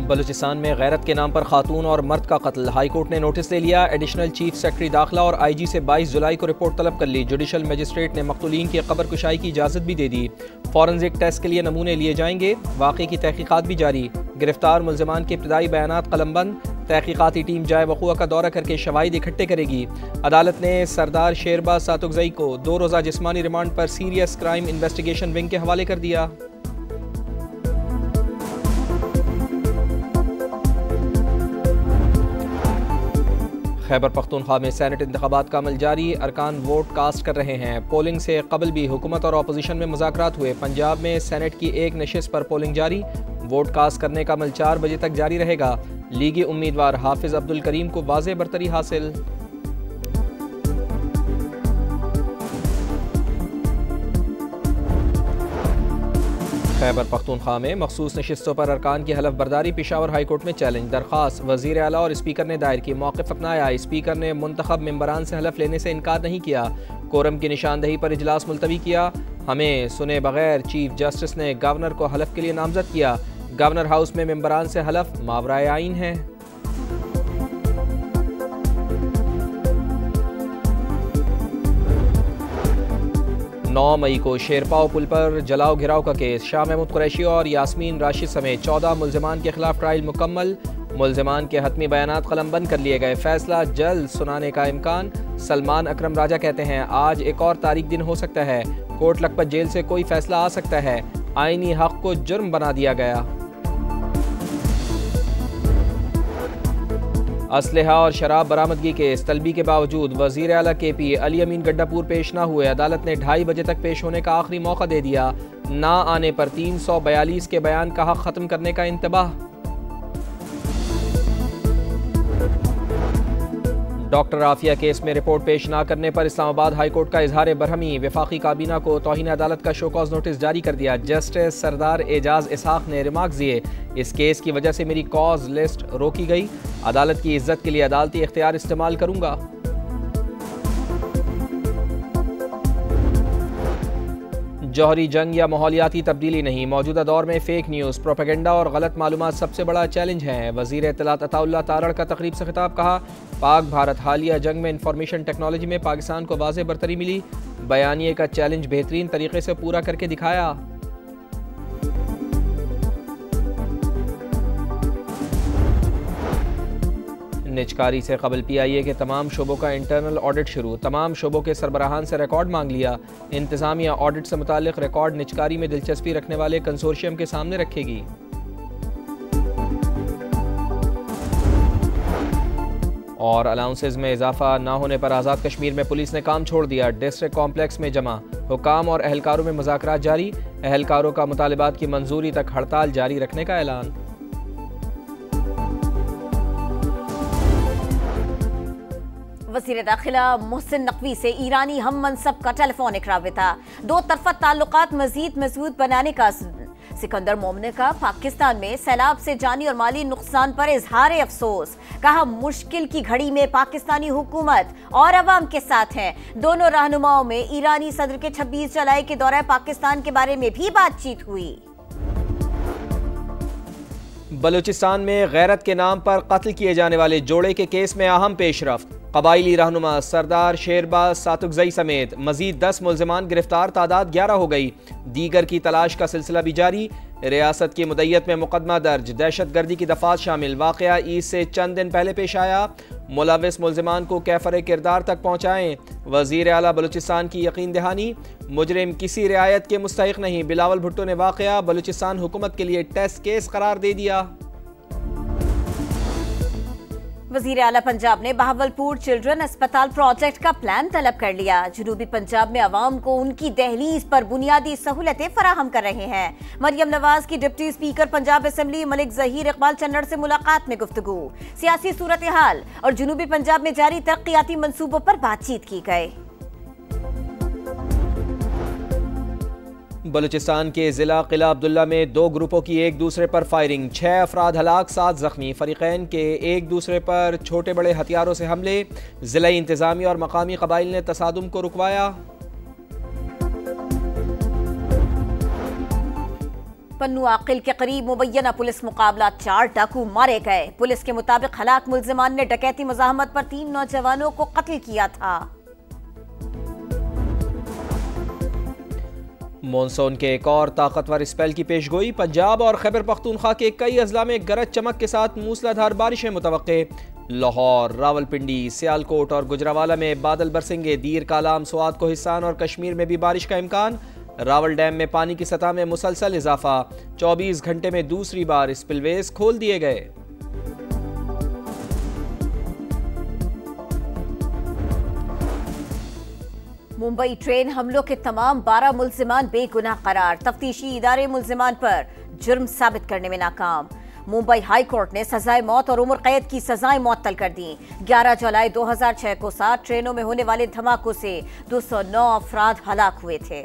बलूचिस्तान में गैरत के नाम पर खातून और मर्द का कत्ल, हाई कोर्ट ने नोटिस दे लिया। एडिशनल चीफ सेक्रेटरी दाखिला और IG से 22 जुलाई को रिपोर्ट तलब कर ली। जुडिशल मजिस्ट्रेट ने मकतूलीन की कब्र कुशाई की इजाज़त भी दे दी। फॉरेंसिक टेस्ट के लिए नमूने लिए जाएंगे। वाक़े की तहकीकात भी जारी। गिरफ्तार मुल्ज़िमान के इब्तदाई बयानात कलमबंद। तहकीकाती टीम जाए वक़ुआ का दौरा करके शवाहिद इकट्ठे करेगी। अदालत ने सरदार शेरबाज सातुगजई को 2 रोज़ा जिस्मानी रिमांड पर सीरियस क्राइम इन्वेस्टिगेशन विंग के हवाले कर दिया। खैबर पख्तूनख्वा में सेनेट इंतखाबात का अमल जारी। अरकान वोट कास्ट कर रहे हैं। पोलिंग से कबल भी हुकूमत और अपोजिशन में मुज़ाकरात हुए। पंजाब में सेनेट की एक नशिस्त पर पोलिंग जारी। वोट कास्ट करने का अमल 4 बजे तक जारी रहेगा। लीगी उम्मीदवार हाफिज अब्दुल करीम को वाज़े बरतरी हासिल। खैबर पख्तूनख्वा में मखसूस नशिस्तों पर अरकान की हलफ बर्दारी। पेशावर हाई कोर्ट में चैलेंज दरख्वास्त वज़ीर आला और स्पीकर ने दायर की। मौक़िफ़ अपनाया। स्पीकर ने मुंतखब मेंबरान से हलफ लेने से इनकार नहीं किया। कोरम की निशानदही पर इजलास मुलतवी किया। हमें सुने बगैर चीफ जस्टिस ने गवर्नर को हलफ के लिए नामजद किया। गवर्नर हाउस में मेंबरान से हलफ मावराए आइन है। 9 मई को शेरपाव पुल पर जलाओ घिराव का केस। शाह महमूद कुरैशी और यास्मीन राशिद समेत 14 मुल्ज़िमान के खिलाफ ट्रायल मुकम्मल। मुल्ज़िमान के हतमी बयानात कलमबंद कर लिए गए। फैसला जल्द सुनाने का इम्कान। सलमान अकरम राजा कहते हैं आज एक और तारीख दिन हो सकता है। कोट लखपत जेल से कोई फैसला आ सकता है। आईनी हक को जुर्म बना दिया गया। असलहा और शराब बरामदगी केस तलबी के बावजूद वज़ीर आला KP अली अमीन गड्डापुर पेश न हुए। अदालत ने 2:30 बजे तक पेश होने का आखिरी मौका दे दिया। ना आने पर 342 के बयान का हक ख़त्म करने का इंतबाह। डॉक्टर आफिया केस में रिपोर्ट पेश न करने पर इस्लामाबाद हाई कोर्ट का इजहार बरहमी। वफाकी काबीना को तौहीन अदालत का शोकॉज नोटिस जारी कर दिया। जस्टिस सरदार एजाज इसहाक ने रिमार्क्स दिए, इस केस की वजह से मेरी कॉज लिस्ट रोकी गई। अदालत की इज्जत के लिए अदालती इख्तियार इस्तेमाल करूंगा। जौहरी जंग या माहौलियाती तब्दीली नहीं, मौजूदा दौर में फेक न्यूज़, प्रोपेगेंडा और गलत मालूमात सबसे बड़ा चैलेंज है। वज़ीर इत्तलात अताउल्लाह तारड़ का तकरीब से खिताब। कहा पाक भारत हालिया जंग में इंफॉर्मेशन टेक्नोलॉजी में पाकिस्तान को वाज़े बरतरी मिली। बयानिए का चैलेंज बेहतरीन तरीके से पूरा करके दिखाया। निजकारी से कबल PIA के तमाम शोबों का इंटरनल ऑडिट शुरू। तमाम शोबों के सरबराहान से रिकॉर्ड मांग लिया। इंतज़ामिया ऑडिट से मुतालिक रिकॉर्ड निजकारी में दिलचस्पी रखने वाले कंसोर्शियम के सामने रखेगी। और अलाउंसेज में इजाफा न होने पर आज़ाद कश्मीर में पुलिस ने काम छोड़ दिया। डिस्ट्रिक्ट कॉम्प्लेक्स में जमा हुकाम और अहलकारों में मुज़ाकरात जारी। अहलकारों का मुतालिबात की मंजूरी तक हड़ताल जारी रखने का ऐलान। वज़ीर दाखिला मोहसिन नकवी से ईरानी हम मनसब का टेलीफोनिक राबिता। 2 तरफ़ा ताल्लुकात मज़ीद मजबूत बनाने का सिकंदर मोमने का पाकिस्तान में सैलाब से जानी और माली नुकसान पर इजहार अफसोस। कहा मुश्किल की घड़ी में पाकिस्तानी हुकूमत और अवाम के साथ हैं। दोनों रहनुमाओं में ईरानी सदर के 26 जुलाई के दौरे पाकिस्तान के बारे में भी बातचीत हुई। बलूचिस्तान में गैरत के नाम पर कत्ल किए जाने वाले जोड़े के केस में अहम पेशरफ्त। कबाइली रहनुमा सरदार शेरबाज सातुगजई समेत मजीद 10 मुल्ज़िमान गिरफ्तार, तादाद 11 हो गई। दीगर की तलाश का सिलसिला भी जारी। रियासत की मुद्दत में मुकदमा दर्ज। दहशत गर्दी की दफात शामिल। वाक़या ईद से चंद दिन पहले पेश आया। मुलविस मुल्ज़िमान को कैफर किरदार तक पहुँचाएँ। वज़ीर आला बलूचिस्तान की यकीन दहानी। मुजरिम किसी रियायत के मुस्तहिक नहीं। बिलावल भुट्टो ने वाक़या बलूचिस्तान हुकूमत के लिए टेस्ट केस करार दे दिया। वज़ीर आला पंजाब ने बहावलपुर चिल्ड्रन अस्पताल प्रोजेक्ट का प्लान तलब कर लिया। जनूबी पंजाब में अवाम को उनकी दहलीज पर बुनियादी सहूलतें फराहम कर रहे हैं। मरियम नवाज की deputy speaker Punjab assembly Malik Zaheer Iqbal Channar से मुलाकात में गुफ्तगू। सियासी सूरत हाल और जनूबी पंजाब में जारी तरक्याती मंसूबों पर बातचीत की गई। बलूचिस्तान के ज़िला किला अब्दुल्ला में 2 ग्रुपों की एक दूसरे पर फायरिंग। 6 अफराद हलाक, 7 जख्मी। फरीकैन के एक दूसरे पर छोटे बड़े हथियारों से हमले। ज़िला इंतज़ामी और मकामी कबाइल ने तसादुम को रुकवाया। पन्नू आकिल के करीब मुबैना पुलिस मुकाबला, 4 डाकू मारे गए। पुलिस के मुताबिक हलाक मुल्जिमान ने डकैती मज़ाहमत पर 3 नौजवानों को कत्ल किया था। मॉनसून के एक और ताकतवर स्पेल की पेशगोई, पंजाब और खैबर पख्तूनख्वा के कई अजला में गरज चमक के साथ मूसलाधार बारिशें मुतवक्के। लाहौर, रावलपिंडी, सियालकोट और गुजरावाला में बादल बरसेंगे। दीर कालाम, स्वात, कोहिस्तान और कश्मीर में भी बारिश का इम्कान। रावल डैम में पानी की सतह में मुसलसल इजाफा, 24 घंटे में दूसरी बार स्पिलवेज खोल दिए गए। मुंबई ट्रेन हमलों के तमाम 12 मुल्जिमान बेगुनाह करार, तफ्तीशी इदारे मुल्जिमान पर जुर्म साबित करने में नाकाम। मुंबई हाई कोर्ट ने सजाए मौत और उम्र कैद की सजाएं मुअत्तल कर दी। 11 जुलाई 2006 को 7 ट्रेनों में होने वाले धमाकों से 209 अफराद हलाक हुए थे।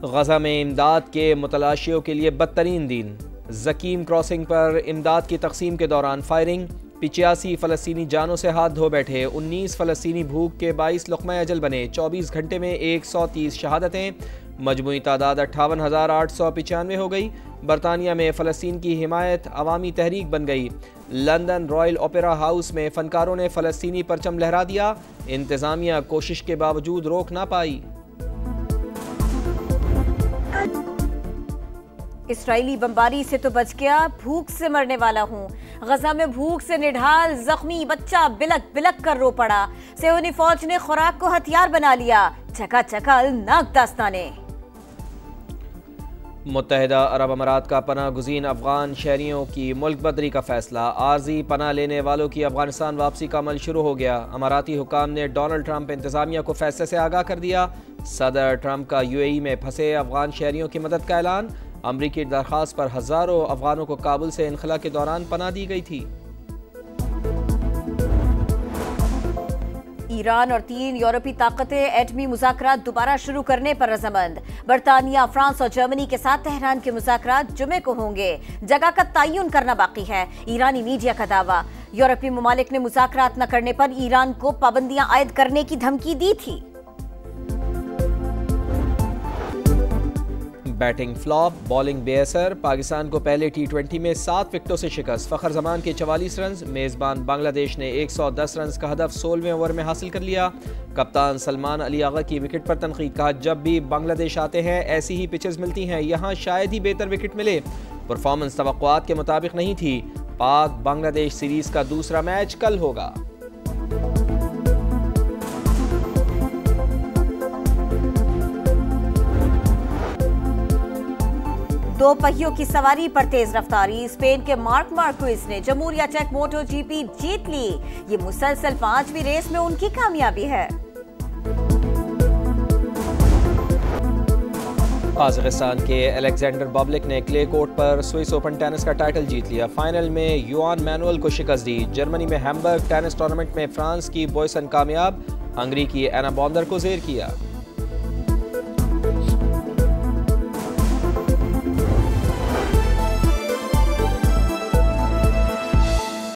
गजा में इमदाद के मुतलाशियों के लिए बदतरीन दिन। जकीम क्रॉसिंग पर इमदाद की तकसीम के दौरान फायरिंग, 85 फ़लस्तीनी जानों से हाथ धो बैठे। 19 फ़लस्तीनी भूख के 22 लुक़मा अजल बने। 24 घंटे में 130 शहादतें, मजमूई तादाद 58,895 हो गई। बरतानिया में फ़लस्तीन की हिमायत अवामी तहरीक बन गई। लंदन रॉयल ओपेरा हाउस में फ़नकारों ने फ़लस्तीनी परचम लहरा दिया। इंतज़ामिया कोशिश के बावजूद रोक ना पाई। इसराइली बमबारी से तो बच गया, भूख से मरने वाला हूँ। गजा में भूख से निढाल जख्मी बच्चा बिलक बिलक कर रो पड़ा। सेहूनी फौज ने खुराक को हथियार बना लिया। चकाचक नाक दास्ताने। मुत्तहिदा अरब अमारात का पनाह गुज़ीन अफगान शहरियों की मुल्क बदरी का फैसला। आर्जी पनाह लेने वालों की अफगानिस्तान वापसी का अमल शुरू हो गया। अमाराती हुकाम ने डोनाल्ड ट्रंप इंतज़ामिया को फैसले से आगाह कर दिया। सदर ट्रंप का यूएई में फंसे अफगान शहरियों की मदद का ऐलान। अमरीकी दरख्वास्त पर हज़ारों अफगानों को काबुल से इनखला के दौरान पनाह दी गई थी। ईरान और 3 यूरोपीय ताकतें एटमी मुज़ाकरात दोबारा शुरू करने पर रज़ामंद। बरतानिया, फ्रांस और जर्मनी के साथ तेहरान के मुज़ाकरात जुमे को होंगे। जगह का तयन करना बाकी है। ईरानी मीडिया का दावा, यूरोपीय ममालिक ने मुज़ाकरात न करने पर ईरान को पाबंदियां आयद करने की धमकी दी थी। बैटिंग फ्लॉप, बॉलिंग बेअसर। पाकिस्तान को पहले T20 में 7 विकेटों से शिकस्त। फ़खर जमान के 44 रन। मेज़बान बांग्लादेश ने 110 रन का हदफ 16वें ओवर में हासिल कर लिया। कप्तान सलमान अली आगा की विकेट पर तनकीद, कहा जब भी बांग्लादेश आते हैं ऐसी ही पिचेस मिलती हैं, यहाँ शायद ही बेहतर विकेट मिले। परफॉर्मेंस तवक्कुआत के मुताबिक नहीं थी। पाक बांग्लादेश सीरीज का दूसरा मैच कल होगा। दो पहियों की सवारी पर तेज रफ्तारी। स्पेन के मार्क मार्क्वेज ने जमहूरिया चेक मोटो जीपी जीत ली। ये मुसलसल 5वीं रेस में उनकी कामयाबी है। काज़ाकिस्तान के अलेक्जेंडर बबलिक ने क्ले कोर्ट पर स्विस ओपन टेनिस का टाइटल जीत लिया। फाइनल में युआन मैनुअल को शिकस्त दी। जर्मनी में हैम्बर्ग टेनिस टूर्नामेंट में फ्रांस की बॉयसन कामयाब। हंगरी की एना बॉन्डर को ज़ेर किया।